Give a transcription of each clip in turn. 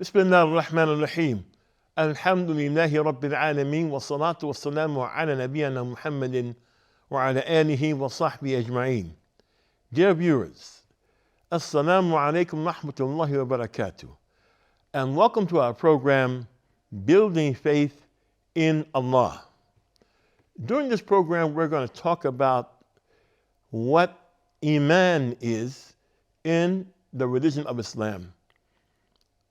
بسم الله الرحمن الرحيم. الحمد لله رب العالمين والصلاة والسلام على نبينا محمد وعلى آله وصحبه أجمعين. Dear viewers, Assalamu alaikum rahmatullahi wa barakatuh, and welcome to our program, Building Faith in Allah. During this program, we're going to talk about what Iman is in the religion of Islam.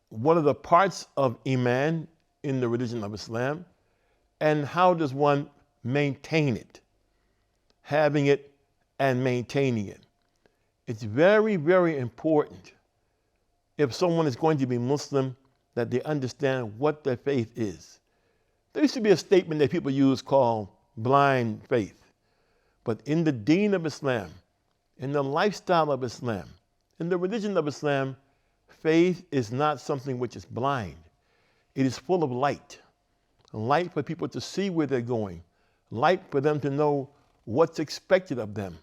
What are the parts of Iman in the religion of Islam, and how does one maintain it, having it and maintaining it? It's very, very important if someone is going to be Muslim that they understand what their faith is. There used to be a statement that people use called blind faith. But in the deen of Islam, in the lifestyle of Islam, in the religion of Islam, faith is not something which is blind. It is full of light. Light for people to see where they're going. Light for them to know what's expected of them.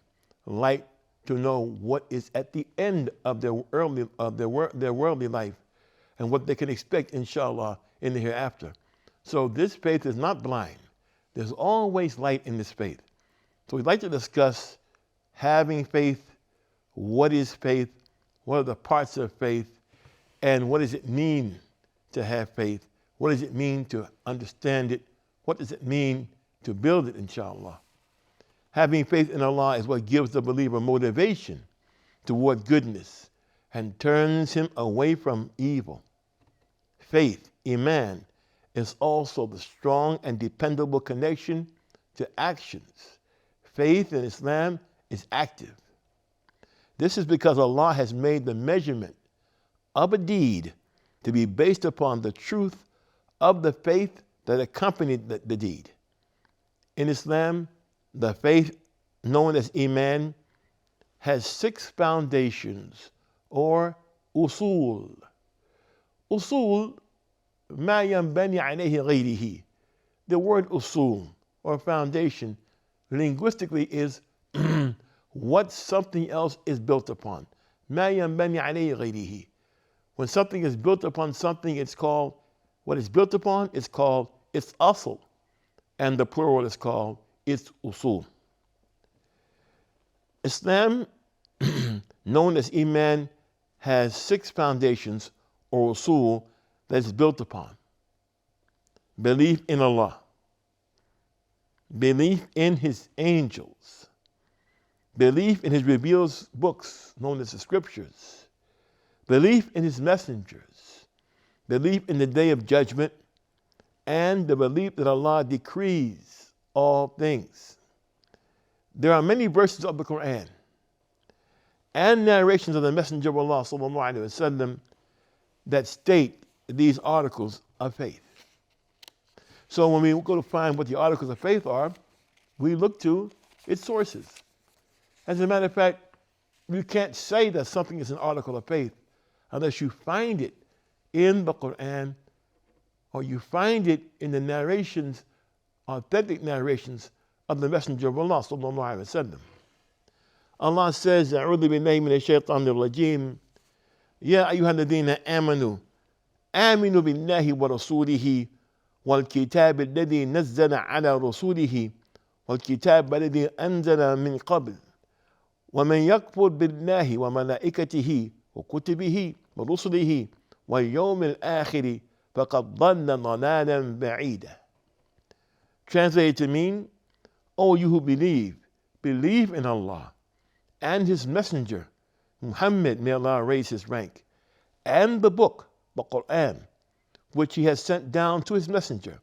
Light to know what is at the end of their worldly life and what they can expect, inshallah, in the hereafter. So this faith is not blind. There's always light in this faith. So we'd like to discuss having faith, what is faith, what are the parts of faith, and what does it mean to have faith? What does it mean to understand it? What does it mean to build it, inshallah? Having faith in Allah is what gives the believer motivation toward goodness and turns him away from evil. Faith, Iman, is also the strong and dependable connection to actions. Faith in Islam is active. This is because Allah has made the measurement of a deed to be based upon the truth of the faith that accompanied the deed. In Islam, the faith known as Iman has 6 foundations or usul. Usul ma yanbani alayhi ghayrihi. The word usul or foundation linguistically is what something else is built upon. Ma yanbani alayhi ghayrihi. When something is built upon something, it's called, what it's built upon is called its asl, and the plural is called its usul. Islam, known as Iman, has 6 foundations or usul that it's built upon. Belief in Allah, belief in His angels, belief in His revealed books known as the scriptures, belief in His messengers, belief in the day of judgment, and the belief that Allah decrees all things. There are many verses of the Quran and narrations of the Messenger of Allah sallallahu alaihi wasallam that state these articles of faith. So when we go to find what the articles of faith are, we look to its sources. As a matter of fact, you can't say that something is an article of faith unless you find it in the Quran or you find it in the narrations, authentic narrations of the Messenger of Allah sallallahu alaihi wasallam. Allah says, "A'udhu billahi minash shaitanir rajim. Ya ayyuhalladhina amanu, aminu billahi wa rasulihi wal kitab alladhi nazzala ala rasulihi wal kitab alladhi anzala min qabl. ومن يكفر بالله وملائكته وكتبه ورسله واليوم الآخر فقد ضل ضلالا بعيدا." Translated to mean, "O you who believe, believe in Allah and His Messenger, Muhammad, may Allah raise his rank, and the book, the Quran, which He has sent down to His Messenger,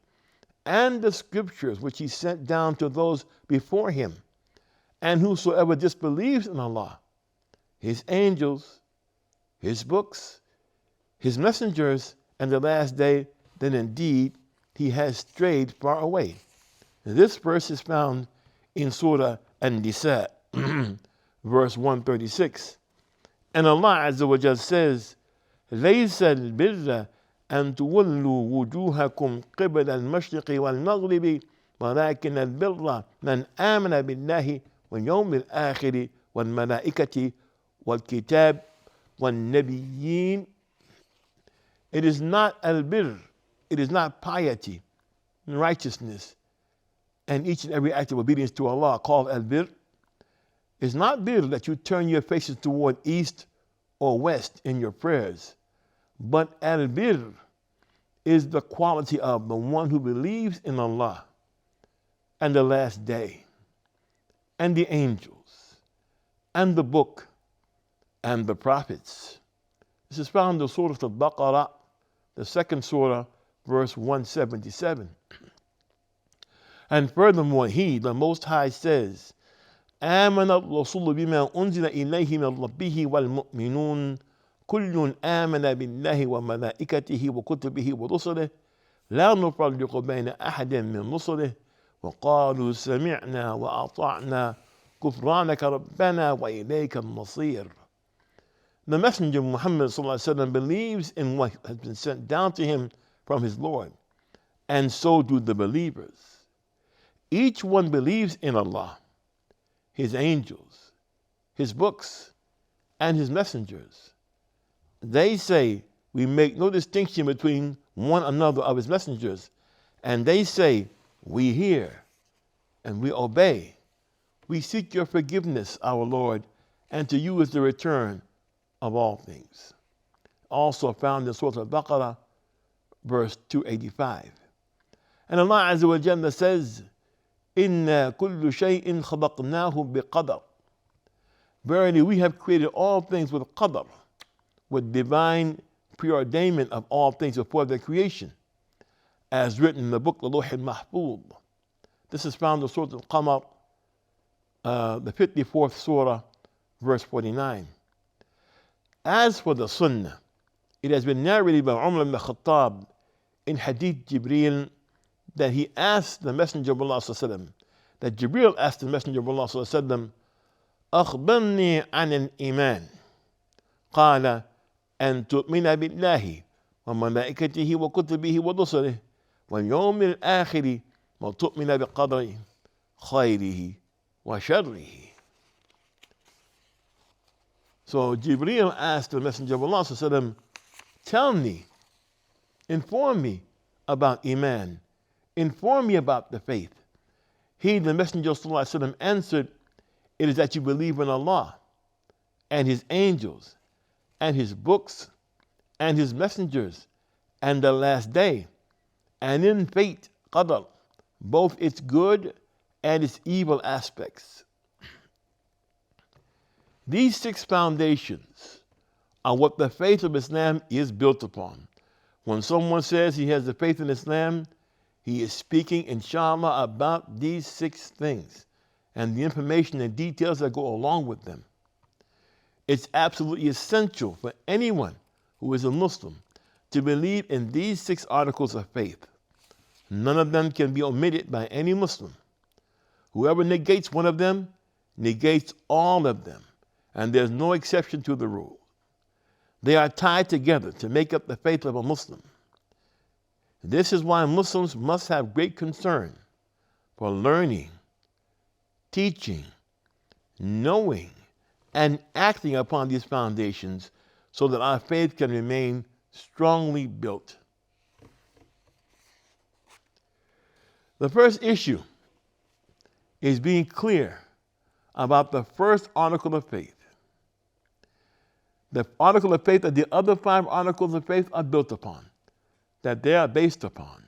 and the scriptures which He sent down to those before Him. And whosoever disbelieves in Allah, His angels, His books, His messengers, and the last day, then indeed he has strayed far away." This verse is found in Surah An-Nisa, verse 136. And Allah Azza wa Jal says, لَيْسَ الْبِرَّ أَن تُوَلُّوا وُجُوهَكُمْ قِبَلَ الْمَشْرِقِ وَالْمَغْرِبِ وَلَكِنَّ الْبِرَّ مَنْ آمَنَ بِاللَّهِ وَالْيَوْمِ الْآخِرِ وَالْمَلَائِكَةِ وَالْكِتَابِ وَالنَّبِيِّينَ. It is not al-birr. It is not piety and righteousness and each and every act of obedience to Allah called al-birr. It's not birr that you turn your faces toward east or west in your prayers, but al-birr is the quality of the one who believes in Allah and the last day and the angels and the book and the prophets. This is found in Surah Al-Baqarah, the second surah, verse 177. And furthermore, He, the Most High, says, آمن الرسول بما أنزل إليه من ربه والمؤمنون كل آمن بالله وملائكته وكتبه ورسله لا نفرق بين أحد من رسله وقالوا سمعنا وأطعنا غفرانك ربنا وإليك المصير. The Messenger Muhammad ﷺ believes in what has been sent down to him from his Lord, and so do the believers. Each one believes in Allah, His angels, His books, and His messengers. They say we make no distinction between one another of His messengers, and they say we hear and we obey. We seek your forgiveness, our Lord, and to you is the return of all things. Also found in Surah Al-Baqarah, verse 285. And Allah Azza wa Jalla says, إِنَّا كُلُّ شَيْءٍ خَلَقْنَاهُ بِقَدَرٍ. Verily, we have created all things with qadr, with divine preordainment of all things before their creation, as written in the book, the Lawh al-Mahfuz. This is found in Surah Al-Qamar, the 54th surah, verse 49. As for the Sunnah, it has been narrated by Umar ibn Khattab in Hadith Jibreel that he asked the Messenger of Allah ﷺ, that Jibreel asked the Messenger of Allah ﷺ, أخبرني عن الإيمان قال أن تؤمن بالله وملائكته وكتبه ورسله واليوم الآخر وتؤمن بقدر خيره وشره. So Jibreel asked the Messenger of Allah ﷺ, tell me, inform me about Iman, inform me about the faith. He, the Messenger of Allah ﷺ, answered, it is that you believe in Allah and His angels and His books and His messengers and the last day, and in fate, qadr, both its good and its evil aspects. These 6 foundations are what the faith of Islam is built upon. When someone says he has the faith in Islam, he is speaking, inshallah, about these 6 things and the information and details that go along with them. It's absolutely essential for anyone who is a Muslim to believe in these 6 articles of faith. None of them can be omitted by any Muslim. Whoever negates one of them negates all of them, and there's no exception to the rule. They are tied together to make up the faith of a Muslim. This is why Muslims must have great concern for learning, teaching, knowing, and acting upon these foundations so that our faith can remain strongly built. The first issue is being clear about the first article of faith. The article of faith that the other 5 articles of faith are built upon, that they are based upon,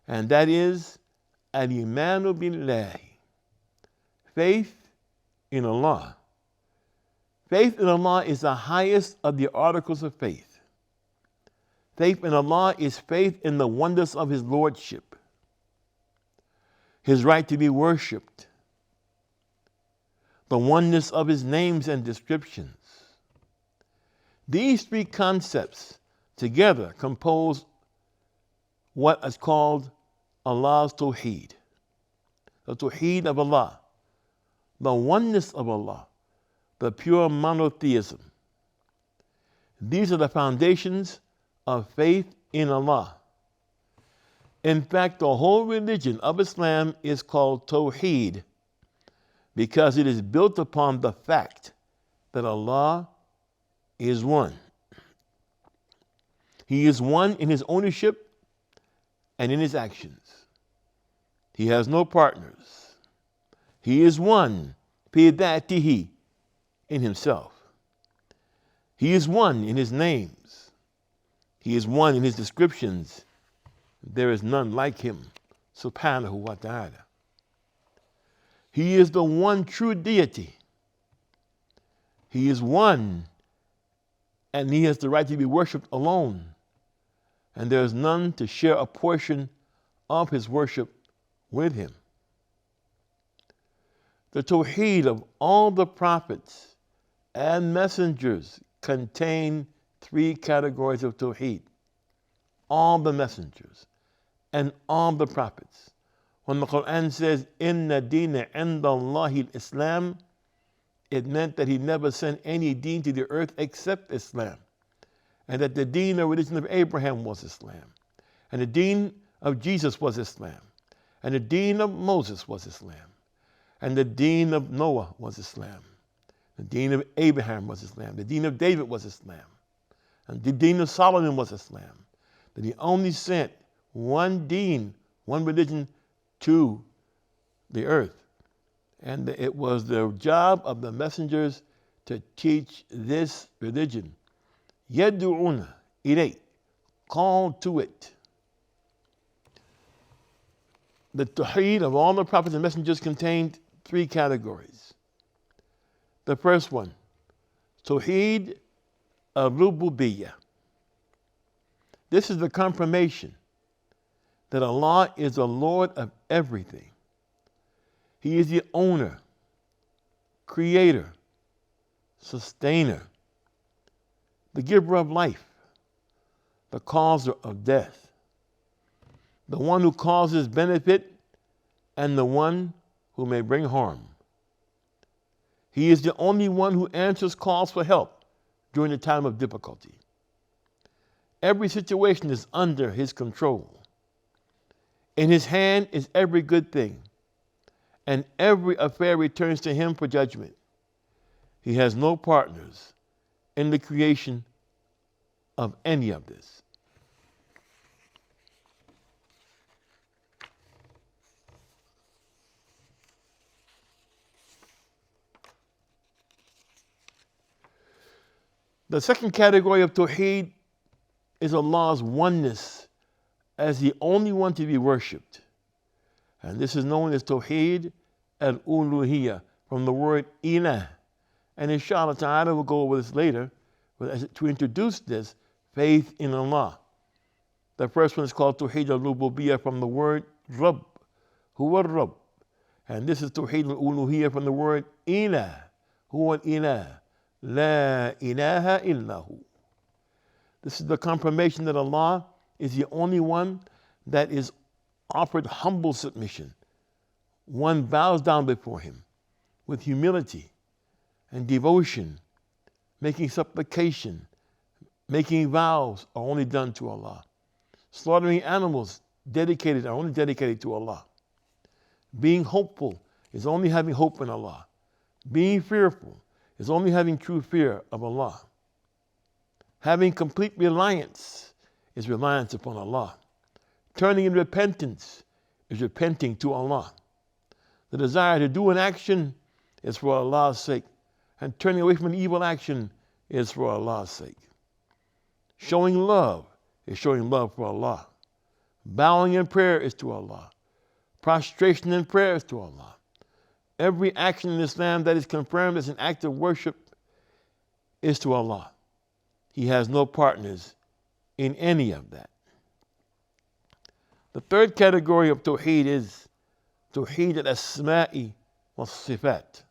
and that is al-imanu billahi, faith in Allah. Faith in Allah is the highest of the articles of faith. Faith in Allah is faith in the wonders of His Lordship, His right to be worshipped, the oneness of His names and descriptions. These 3 concepts together compose what is called Allah's Tawheed, the Tawheed of Allah, the oneness of Allah, the pure monotheism. These are the foundations of faith in Allah. In fact, the whole religion of Islam is called Tawheed because it is built upon the fact that Allah is one. He is one in his ownership and in his actions. He has no partners. He is one, bidatihi, in himself. He is one in his names. He is one in his descriptions. There is none like him, subhanahu wa ta'ala. He is the one true deity. He is one, and he has the right to be worshipped alone. And there is none to share a portion of his worship with him. The tawheed of all the prophets and messengers contain three categories of tawheed. All the messengers and all the prophets. When the Quran says, Inna deena inda Allahi al-Islam, it meant that he never sent any deen to the earth except Islam. And that the deen or religion of Abraham was Islam. And the deen of Jesus was Islam. And the deen of Moses was Islam. And the deen of Noah was Islam. The deen of Abraham was Islam. The deen of David was Islam. And the deen of Solomon was Islam. That he only sent one deen, one religion to the earth. And it was the job of the messengers to teach this religion. Yad'una ilay, call to it. The tawheed of all the prophets and messengers contained three categories. The first one, tawheed al-rububiyyah. This is the confirmation that Allah is the Lord of everything. He is the owner, creator, sustainer, the giver of life, the causer of death, the one who causes benefit, and the one who may bring harm. He is the only one who answers calls for help during the time of difficulty. Every situation is under his control. In his hand is every good thing, and every affair returns to him for judgment. He has no partners in the creation of any of this. The second category of tawheed is Allah's oneness as the only one to be worshipped. And this is known as tawheed al-uluhiyyah, from the word ilah. And inshallah ta'ala, we'll go over this later, but to introduce this, faith in Allah. The first one is called tawheed al-rububiyyah, from the word Rabb, huwa Rabb. And this is tawheed al-uluhiyyah from the word ilah, huwa ilah, la ilaha illahu. This is the confirmation that Allah is the only one that is offered humble submission. One bows down before him with humility and devotion, making supplication, making vows are only done to Allah. Slaughtering animals are only dedicated to Allah. Being hopeful is only having hope in Allah. Being fearful is only having true fear of Allah. Having complete reliance is reliance upon Allah. Turning in repentance is repenting to Allah. The desire to do an action is for Allah's sake, and turning away from an evil action is for Allah's sake. Showing love is showing love for Allah. Bowing in prayer is to Allah. Prostration in prayer is to Allah. Every action in Islam that is confirmed as an act of worship is to Allah. He has no partners in any of that. The third category of tawheed is tawheed al-asma'i wa-sifat,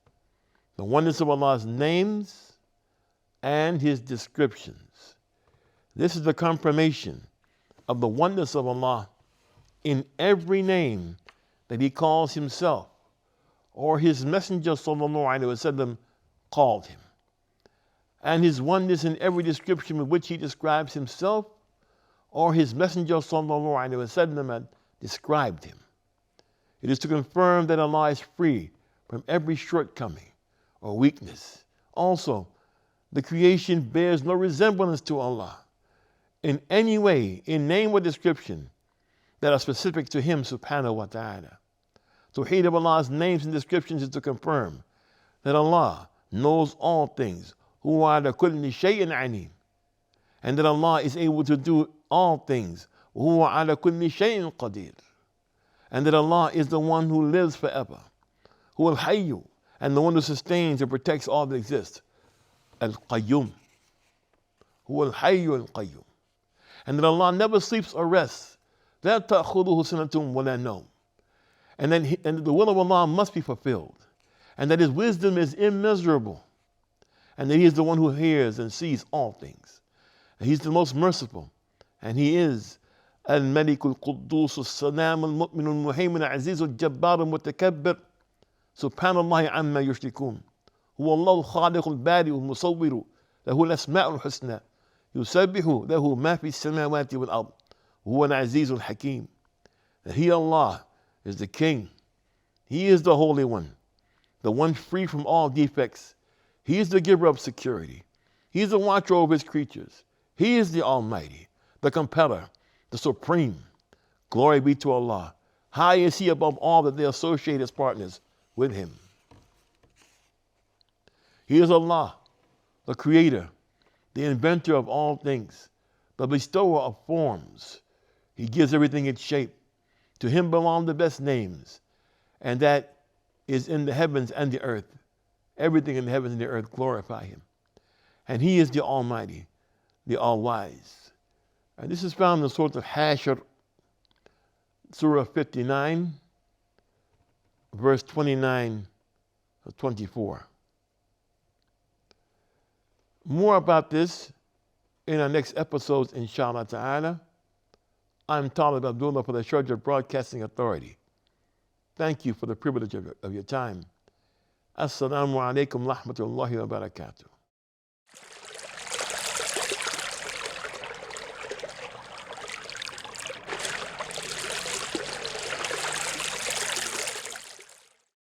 the oneness of Allah's names and his descriptions. This is the confirmation of the oneness of Allah in every name that he calls himself or his messenger sallallahu alaihi wasallam called him, and his oneness in every description with which he describes himself or his messenger sallallahu alaihi wasallam had described him. It is to confirm that Allah is free from every shortcoming or weakness. Also, the creation bears no resemblance to Allah in any way, in name or description, that are specific to Him subhanahu wa ta'ala. Tawheed of Allah's names and descriptions is to confirm that Allah knows all things, huwa ala kulli shay'in alim, and that Allah is able to do all things, huwa ala kulli shay'in qadir, and that Allah is the one who lives forever, huwa al-hayyu, and the one who sustains and protects all that exists, al-qayyum, huwa al-hayyu al-qayyum, and that Allah never sleeps or rests, la ta'khudhuhu sinatun wa la nawm, and that the will of Allah must be fulfilled, and that His wisdom is immeasurable, and that He is the one who hears and sees all things, and He's the most merciful, and He is الملك القدوس السلام المؤمن المهيمن العزيز الجبار المتكبر سبحان الله عما يشركون هو الله الخالق البارئ المصور له الأسماء الحسنى يسبح له ما في السماوات والأرض هو العزيز الحكيم. That He, Allah, is the King. He is the Holy One, the one free from all defects. He is the giver of security. He is the watcher over His creatures. He is the Almighty, the Compeller, the Supreme. Glory be to Allah. High is He above all that they associate as partners with Him. He is Allah, the Creator, the inventor of all things, the bestower of forms. He gives everything its shape. To Him belong the best names, and that is in the heavens and the earth. Everything in the heavens and the earth glorify Him. And He is the Almighty, the All-Wise. And this is found in the Surah of Hashr, Surah 59, verse 29 to 24. More about this in our next episodes, inshallah ta'ala. I'm Talib Abdullah for the Sharjah Broadcasting Authority. Thank you for the privilege of your time. Assalamu alaikum rahmatullahi wa barakatuh.